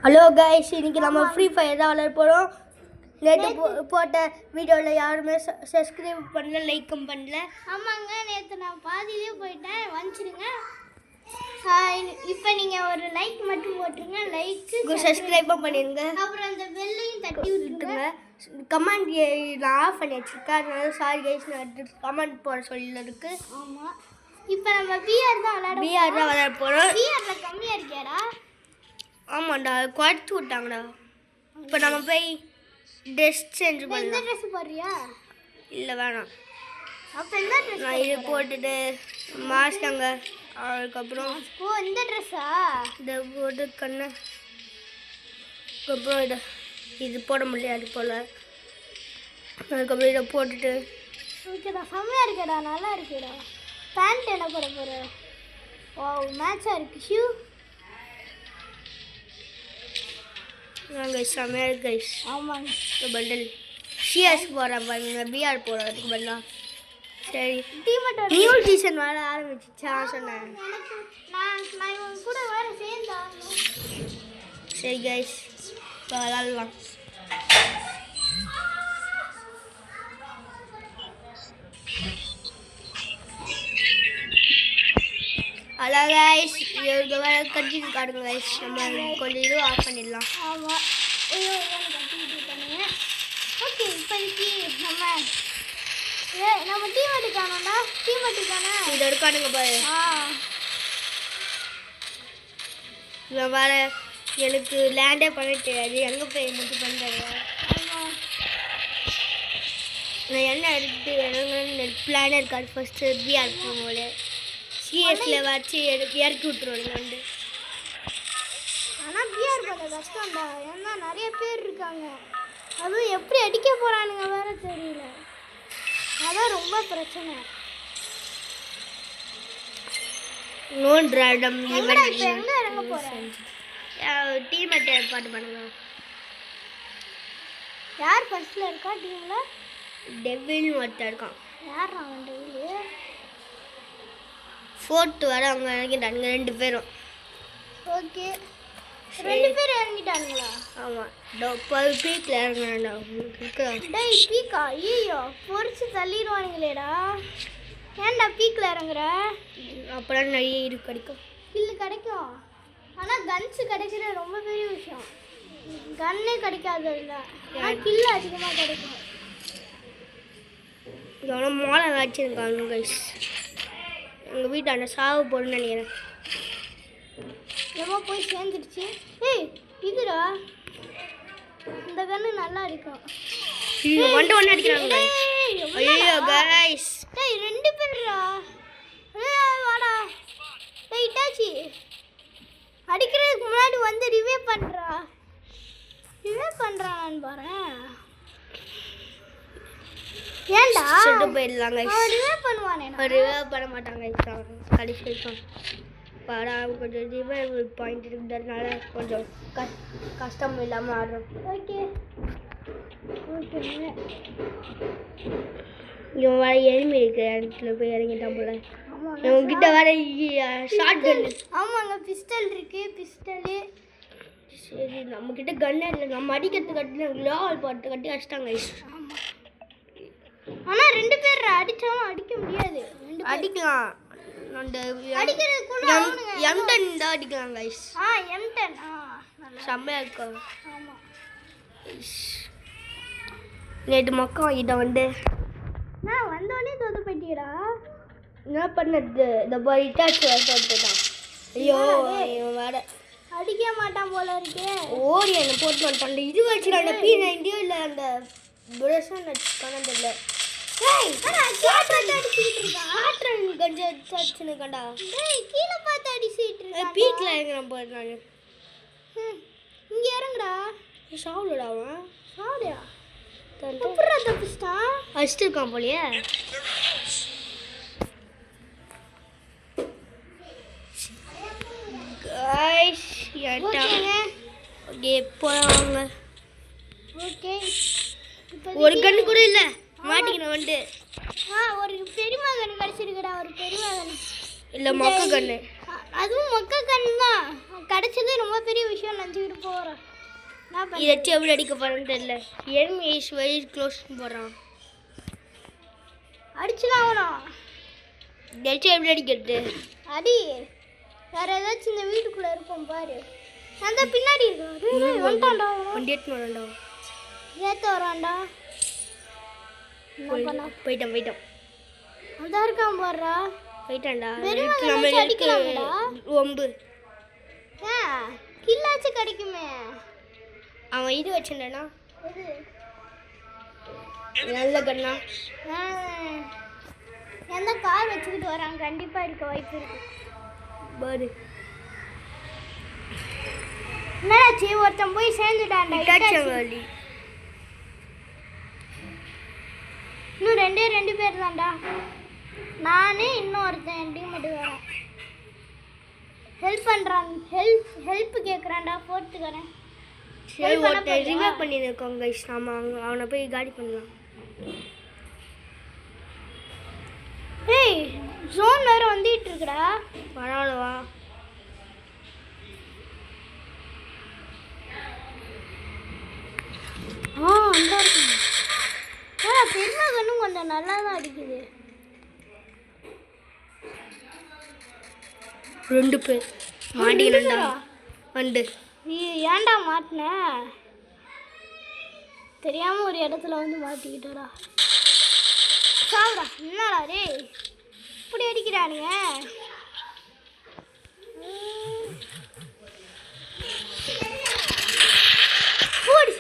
Hello guys, இன்னைக்கு நம்ம free fire தான் விளையாட போகிறோம். நேற்று போட்ட வீடியோவில் யாருமே சப்ஸ்கிரைப் பண்ணல, லைக்கும் பண்ணல. ஆமாங்க, நேற்று நான் பாதியிலே போயிட்டேன், வந்துடுங்க. இப்போ நீங்கள் ஒரு லைக் மட்டும் போட்டுருங்க, லைக்கு சப்ஸ்கிரைபும் பண்ணிடுங்க. அப்புறம் அந்த பெல்லையும் தட்டி விட்டுருங்க. கமெண்ட் நான் ஆஃப் பண்ணி வச்சுருக்கேன், அதனால சாரி கைஸ், நான் கமெண்ட் போட சொல்லியிருக்கு. ஆமாம், இப்போ நம்ம பிஆர் தான் விளையாட போகிறோம். பிஆரில் கம்மியாக இருக்கியாடா? ஆமாண்டா, குறைச்சி விட்டாங்கடா. இப்போ நம்ம போய் ட்ரெஸ் சேஞ்ச் பண்ணலாம். எந்த ட்ரெஸ் போடுறியா? இல்லை வேணாம், அப்போ எந்த ட்ரெஸ்? நான் இது போட்டுட்டு மாஸ்காங்க, அதுக்கப்புறம் இந்த ட்ரெஸ்ஸா? இதை போட்டு கண்ணு, அதுக்கப்புறம் இது போட முடியாது போல். அதுக்கப்புறம் இதை போட்டுட்டு ஓகேடா, செம்மையாக இருக்கேடா, நல்லா இருக்கேடா. பேண்ட் என்ன போட போகிற? ஓ, மேட்சாக இருக்குது. ஷூ நாங்கள் செம்மையாக இருக்கு கைஸ். ஆமாங்க, பண்டல் சிஎஸ் போகிறேன் பாருங்க, பிஆர் போகிறதுக்கு பண்ணலாம். சரி, டீமேட் நியூ சீசன் வர ஆரம்பிச்சிச்சா சொன்னேன். எனக்கு நான் இவங்க கூட வேறு சேர்ந்தா. சரி கைஸ், இப்போ விளாட்லாம். ஹலோ கைஸ், இவங்க வேறு கட்டிட்டு காடுங்க கைஸ். நம்ம கொஞ்சம் இது ஆஃப் பண்ணிடலாம். ஆமாம், கட்டிக்கிட்டு பண்ணுங்க. ஓகே, இப்போதைக்கு நம்ம டீமேட்டுக்கானோண்டா, டீமேட்டுக்கான இதை இருக்கானுங்க பாரு. இவன் வேறு எனக்கு லேண்டே பண்ண தெரியாது, எங்கே போய் மட்டும் பண்ணுறேன். நான் என்ன எடுத்து எனக்கு பிளானே இருக்காது. ஃபஸ்ட்டு பிஆர் போகும்போது சிஎஸ்சில் வச்சு இறக்கி விட்டுருவாங்க வந்து. ஆனால் பிஆர் பண்ண கஷ்டம்டா, ஏன்னா நிறைய பேர் இருக்காங்க. அதுவும் எப்படி அடிக்க போகிறானுங்க வேறு தெரியல, அதான் ரொம்ப பிரச்சனை. நோன் ராடம் இப்போ எங்கே இறங்க போகிறேன்? டீமேட்டை பாட்டு பண்ணுங்க. யார் ஃபர்ஸ்ட்டில் இருக்கா டீமில்? டெவில்னு ஒருத்தர் இருக்கான். யார் அவன்? டெவிலு 4th வர அவங்க இறங்கிட்டானுங்க 2 பேரும். ஓகே, 2 பேர் இறங்கிட்டானுங்களா? ஆமாம், பீக்கில் இறங்கினா டேய் பீக்கா? ஐயோ, பொறிச்சு தள்ளிடுவானுங்களேடா. ஏன்டா பீக்கில் இறங்குற? அப்போலாம் நிறைய இது கிடைக்கும். இல்லை கிடைக்கும், ஆனால் கன்ஸு கிடைக்கிறது ரொம்ப பெரிய விஷயம். கன்னே கிடைக்காது இல்லை, ஆனால் கில்லு அதிகமாக கிடைக்கும். எவ்வளோ மோளை வச்சுருக்காங்க கைஸ். எங்கள் வீட்டாண்ட சாவு போடுன்னு நினைக்கிறேன். எவ்வளோ போய் சேர்ந்துடுச்சு. ஏய் இதுடா, இந்த கன்று நல்லா இருக்கும். ஒன்று அடிக்கிறாங்க. ஐயோ கைஸ், டேய் 2 பேர்டா. வாடா டேய், இட்டாச்சி அடிக்கிறதுக்கு முன்னாடி வந்து ரிவே பண்ணுறான்னு பாரேன். ஏன்டா சுட்டு போயிடலாம் கைஸ். ரிவே பண்ணுவானே? ரிவே பண்ண மாட்டாங்க கடைசி வரைக்கும். படம் கொஞ்சம் ரிவைவ் பாயிண்ட் இருக்கிறதுனால கொஞ்சம் கஷ்டம் இல்லாமல் ஆடுறோம். Okay okay. இவன் வேறு எனிமி இருக்கிற இடத்துல போய் இறங்கிட்டான் போல. இவங்ககிட்ட வேறு ஷார்ட் கன். ஆமாங்க, பிஸ்டல் இருக்குது, பிஸ்டலு. சரி, நம்மக்கிட்ட கன்னே இல்லை. நம்ம அடிக்கிறது கட்டி க்ளோவால் போட்டு கட்டி அடிச்சிட்டாங்க. ஆனால் 2 பேர் அடித்தாலும் அடிக்க முடியாது. அடிக்கலாம், அடிக்கிறதுக்குள்ள M10 தான் அடிக்கலாம் கைஸ். M10 செம்மையாக இருக்கும். ஆமாம், நேற்று மக்கள் வாங்கிட்ட வந்து நான் வந்தோடனே தோத்து போயிட்டீடா. என்ன பண்ணது? இந்த மாதிரி இட்டாச்சு சொல்லிட்டு தான். ஐயோ, இவன் வேற அடிக்க மாட்டான் போல இருக்கே. ஓடி என்ன போட்டு வந்துட்டான். இது வச்சுருக்காங்க P90 இல்லை அந்த பிரஷன் வச்சுக்கான தெரியல. கொஞ்சம் கண்டா கீழே பார்த்து அடிச்சுட்டு இருக்கேன். பீக்கில் இறங்குறான் போய். நான் இங்கே இறங்குடா. சாவுலடா அவன். சாவுடியா? எப்படா தப்பிச்சிட்டான்? அடிச்சிருக்கான் போலியே. ஓகே போவாங்க. ஓகே, ஒரு கண்ணு கூட இல்லை, மாட்டிக்கணும் வந்து. ஒரு பெரியமா கண்ணு கிடச்சிருக்குடா. ஒரு பெரியமா கண்ணு இல்லை, மொக்க கண்ணு. அதுவும் மொக்க கண்ணு தான். கிடைச்சது ரொம்ப பெரிய விஷயம் நினச்சிக்கிட்டு போகிறேன். இதை வச்சு எப்படி அடிக்க போகிறேன்னு தெரியல. enemy is very close போடுறான். அடிச்சுதான் ஆகணும். இதை வச்சு எப்படி அடிக்கிறது? அடி. வேற ஏதாச்சும் இந்த வீட்டுக்குள்ளே இருப்போம் பாரு. அந்த பின்னாடி இருக்கு. வந்துட்டான்டா. வண்டி எடுத்து வரண்டா. ஏற்ற வரான்டா. போயிட்டான். அதான் இருக்கான் போடுறா. போயிட்டான்டா. வெறும் நம்ம அடிக்கலாம்டா. ஒம்பு கில்லாச்சு கிடைக்குமே. அவன் இது வச்சுட்டானா நல்ல கண்ணா. எந்த கார் வச்சுக்கிட்டு வராங்க. கண்டிப்பாக இருக்க வாய்ப்பு இருக்கு பாரு. என்னாச்சு? ஒருத்தன் போய் சேர்ந்துட்டான்டா. இன்னும் ரெண்டு பேர் தான்டா. நானே இன்னொருத்தன் என் டீம் மட்டும் வரேன். ஹெல்ப் பண்ணுறான். ஹெல்ப் கேட்குறான்டா. ஃபோர்த்துக்கிறேன். சரி ஒருத்தன் ரிமூவ் பண்ணியிருக்கோம் கைஸ். நாம அவனை போய் காலி பண்ணலாம். ஏய் ஜோன் வேறு வந்துட்டு இருக்குடா. பரவாயில்லவா? அந்த இருக்கு. பெருமை கண்ணும் கொஞ்சம் நல்லா தான் அடிக்குது. 2 பேர் மாட்டிக்கினா வந்து. நீ ஏன்டா மாட்டின? தெரியாமல் ஒரு இடத்துல வந்து மாட்டிக்கிட்டடா. சாவுடா. என்னடா ரே இப்படி அடிக்கிறானுங்க? போடி.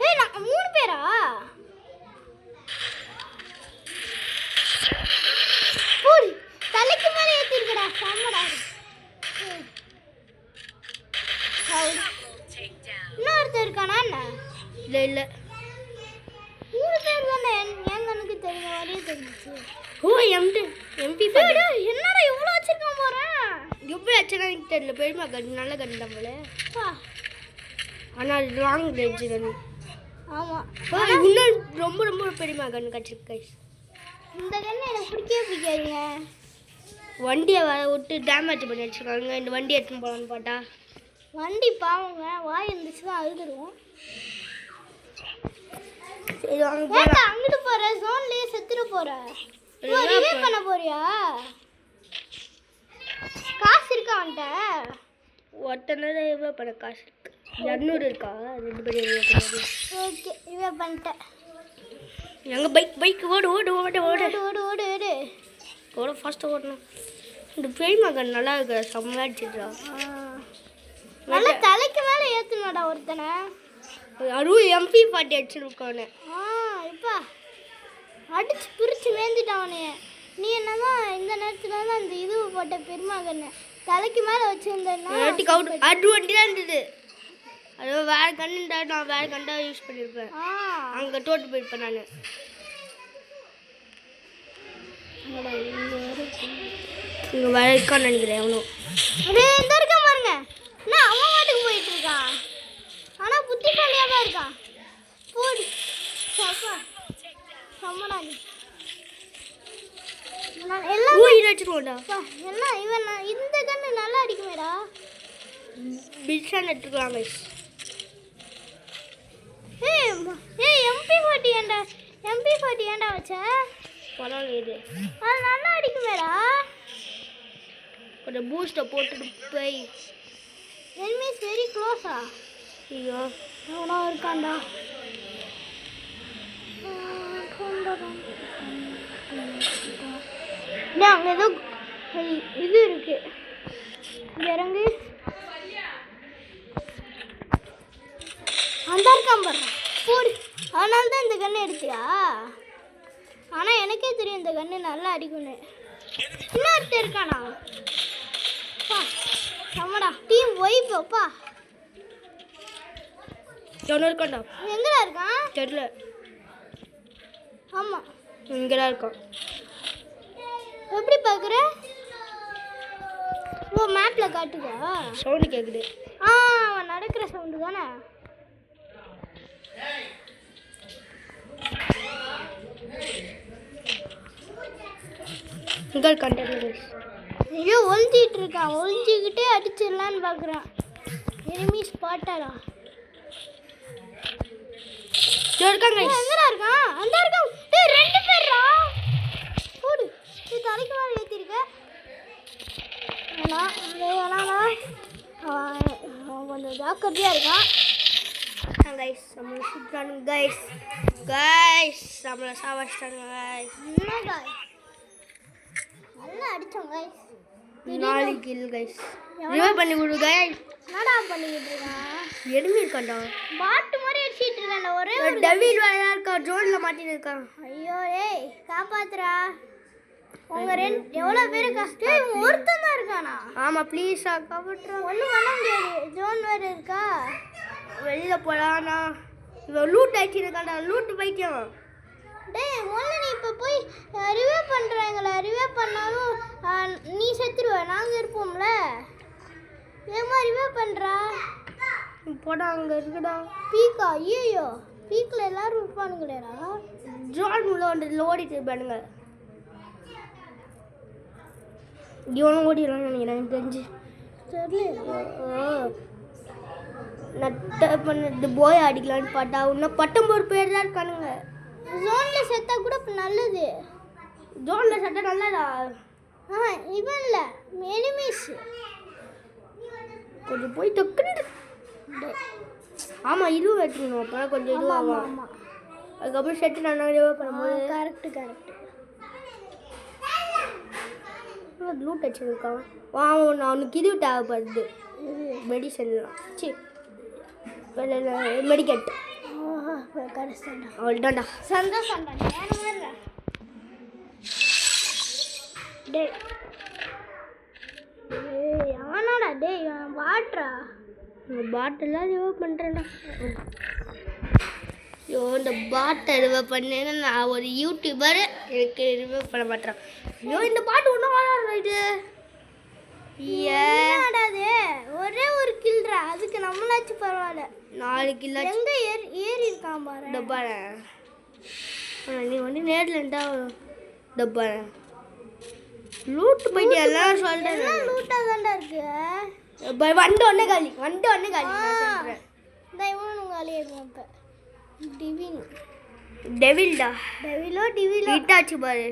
ஏய் நான் 3 பேரா? போடி. தலைக்கு மேலே ஏற்றிருக்கடா. செம்மடா. இன்னொருத்தர் இருக்கானா என்ன? இல்லை 3 பேர் தானே. என் கண்ணுக்கு தெரிஞ்ச மாதிரியே தெரிஞ்சிச்சு. ஓ எம்பி என்னடா இவ்வளோ வச்சிருக்கான் போகிறேன். எப்படி வச்சுனா எனக்கு தெரியல. பெருமா கன் நல்ல கன் தான் போல. ஆனால் லாங் ரேஞ்சு கன். ஆமாம். இன்னும் ரொம்ப பெருமா கன் கிடச்சிருக்கு கைஸ். இந்த கண்ணு எனக்கு பிடிக்காதுங்க. வண்டியை வர விட்டு டேமேஜ் பண்ணி வச்சுருக்காங்க. இந்த வண்டி எடுத்துன்னு போகலான்னு பார்த்தா வண்டி பாவங்க. வாய் இருந்துச்சு தான் அழுதுருவோம். சரி வாங்க. ஏன்டா அங்கிட்டு போகிற? ஜோன்லேயே செத்துட்டு போகிற. ரிவே பண்ண போறியா? காசு இருக்கா அவன்கிட்ட? ஒருத்தனை ரிவே பண்ண காசு இருக்கு. 200 இருக்கா? 2 பேர் ரிவே பண்ண. ஓகே ரிவே பண்ணிட்டேன். எங்கள் பைக் ஓடு எவ்வளோ ஃபாஸ்ட்டாக ஓடணும். இந்த பெருமா கன் நல்லா இருக்கிற செம்மையாக அடிச்சிடுறா. நல்லா தலைக்கு மேலே ஏற்றுனடா ஒருத்தனை. அதுவும் MP40 அடிச்சிருக்கானே. இப்போ அடிச்சு பிரித்து மேய்ந்துட்டானே. நீ என்னதான் இந்த நேரத்தில் தான் அந்த இது போட்ட பெருமா கண்ணு தலைக்கு மேலே வச்சுருந்தேன்னா அது வண்டி தான் இருந்தது. அது வேறு கண்ணுண்டா. நான் வேறு கண்டா யூஸ் பண்ணியிருப்பேன். அங்கே தோட்டு போயிருப்பேன் நான். இங்கே வேற இருக்கான்னு நினைக்கிறேன். எவனும் இந்த இருக்க பாருங்க. என்ன அவன் வாட்டுக்கு போயிட்டு இருக்கான். ஆனால் புத்திசாலியாக தான் இருக்கான். போடி சம்மடா. எல்லாம் அடிச்சுக்கோண்டா. எல்லாம் இவன் இந்த கண்ணு நல்லா அடிக்குமேடா. பில்ஷான் எடுத்துக்கலாம் கைஸ். ஏய் MP40 ஏன்டா வச்ச? பரவாயில்ல இது. அது நல்லா அடிக்குமேடா. கொஞ்சம் பூஸ்ட்டை போட்டுட்டு போய். எனிமீஸ் வெரி க்ளோஸா? ஐயோ எவனோ இருக்கான்டா. அங்கே ஏதோ இது இருக்கு. இறங்கு. அந்த இருக்கான் பாரு. போடு. அதனால தான் இந்த கண்ணை எடுத்தியா? ஆனால் எனக்கே தெரியும் இந்த கண்ணு நல்லா அடிக்கும்னு. இன்னொருத்தர் இருக்கானா? சமடா டீம் ஒய்ப்பா. எவனோ இருக்கான்டா. எங்கடா இருக்கான் தெரியல. ஆமாம் இங்கடா இருக்கான். எப்படி பார்க்குற? ஓ மேப்பில் காட்டுதா? சவுண்டு கேட்குது. அவன் நடக்கிற சவுண்டு தானே. இங்கே இருக்கான். ஐயோ ஒளிஞ்சிட்டு இருக்கான், ஒளிஞ்சிக்கிட்டே அடிச்சிடலான்னு பார்க்குறான். எனிமி ஸ்பாட்டரா இருக்காங்க. எங்கடா இருக்கான்? அந்த இருக்கான். டேய் ரெண்டு பேர்ரா. போடு. நீ தலைக்கு மேல ஏத்திருக்க. அவன் கொஞ்சம் ஜாக்கிரதையா இருக்கான். கைஸ் நம்மளை சுற்றுறானு கைஸ் நம்மளை சாவச்சிட்டாங்க கைஸ். என்ன guys? நல்லா அடிச்சோம் guys. 4 kill guys. ரிவைவ் பண்ணி விடு கைஸ். என்னடா பண்ணிக்கிட்டு இருக்கான்? எனிமி இருக்கான்டா. பாட்டு மாதிரி அடிச்சிட்டு இருக்கான்டா. ஒரே ஒரு டெவில் வேற இருக்கா, ஜோன்ல மாட்டிட்டு இருக்கான். ஐயோ ஏய் காப்பாத்துறா. உங்க ரெண்டு எவ்வளவு பேரு கஷ்டம். ஒருத்தன் தான் இருக்கானா? ஆமா ப்ளீஸ் காப்பாத்துறா. ஒண்ணும் பண்ண முடியாது, ஜோன் வேற இருக்கா. வெளியில போலானா இவன் லூட் அடிச்சிருக்கான்டா. லூட் பைத்தியம். டேய் முதல்ல நீ இப்போ போய் ரிவைவ் பண்ணுறாங்களா? ரிவைவ் பண்ணாலும் நீ செத்துருவ, நாங்கள் இருப்போம்ல. ஏமா ரிவைவ் பண்ணுறா? போடா அங்கே இருக்குடா. பீக்கா? ஐயோ பீக்கில் எல்லாரும் இருப்பானுங்களேடா. ஜோன் உள்ள வந்து ஓடிட்டு பாருங்க. இவனும் ஓடிடலாம்னு நினைக்கிறேன் எனக்கு தெரிஞ்சு. தெரியல. நட்ட பண்ணது போய் அடிக்கலான்னு பார்த்தா இன்னும் 19 பேர் தான் இருக்கானுங்க. ஜோனில் செத்தா கூட நல்லது. ஜோனில் செத்தா நல்லதா? இவன் இல்லை, எனிமீஸ். கொஞ்சம் போய் டக்குன்னு. ஆமாம் இதுவும் வெட்டணும், அப்போ கொஞ்சம் இதுவாகும். ஆமாம் அதுக்கப்புறம் செட்டு நான் ரிவைவ் பண்ணும்போது. கரெக்டு. லூட் அடிச்சிருக்கான். அவனுக்கு இது தேவைப்படுது, மெடிசன்லாம். சரி மெடிக்கெட். அவ்வளோதான்டா. சந்தோஷம்டா. டேய் அவனாடா? டேய் வாட்ரா. பாட்டெல்லாம் ரிவைவ் பண்ணுறேன்டா. ஐயோ இந்த பாட்டை ரிவைவ் பண்ணேன்னா நான் ஒரு யூடியூபர், எனக்கு ரிவைவ் பண்ண மாட்டேறான். ஐயோ இந்த பாட்டு ஒன்றும் வாழாது. இது ஏடாது ஒரே ஒரு கில்றா, அதுக்கு நம்மளாச்சும் பரவாயில்ல. 4 கில் எங்க ஏறி இருக்கான் பாரு. டப்பான நீ வந்து நேரில் இருந்தா டப்பான லூட்டு போயிட்டு எல்லாம் சொல்கிறேன். லூட்டாக தான்டா இருக்கு. வண்டு ஒன்று காலி சொல்கிறேன். இந்த இவனும் காலியாயிருக்கும். இப்போ டெவில்டா. டிவிலோ இட்டாச்சு பாரு.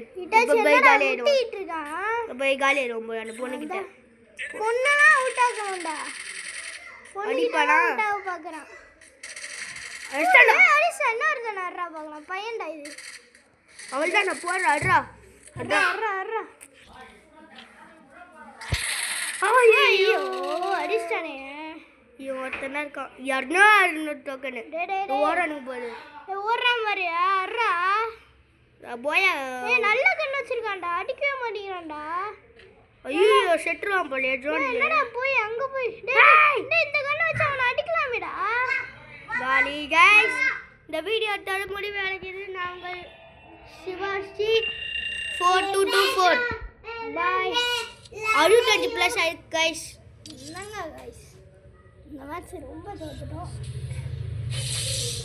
போய் காலியாயிடும். இருக்கான். போய் காலியாயிடும் போய் அந்த பொண்ணுக்கிட்ட. பொண்ணெல்லாம் அவுட் ஆக வேண்டாம். அடிப்பானா? பார்க்குறான். என்ன வருதுண்ணா? அட்ரா பார்க்கலாம். பையன்டா இது. அவள் தான் நான் போடுறேன். அட்ரா ஐயோ அடிச்சிட்டானே. ஐயோ ஒருத்தனா இருக்கான். 200 டோக்கனு ஓடணும் போது. ஓடுறான் மாதிரி. அட்ரா போயா நல்ல கண்ணு வச்சிருக்கான்டா, அடிக்கவே மாட்டேங்கிறான்டா. ஐயோ செட்டுருவான் போல. என்னடா போய் அங்க போய் இந்த கண்ணு வச்சு அவனை அடிக்கலாமேடா. காலி கைஸ். இந்த வீடியோ தர முடிவு அடைகிறது. நாங்கள் சிவாஸ்ரீ 4224 பாய். 65+ ஆயிருக்கு கைஸ். என்னங்க கைஸ், இந்த மேட்ச் ரொம்ப தோத்துட்டோம்.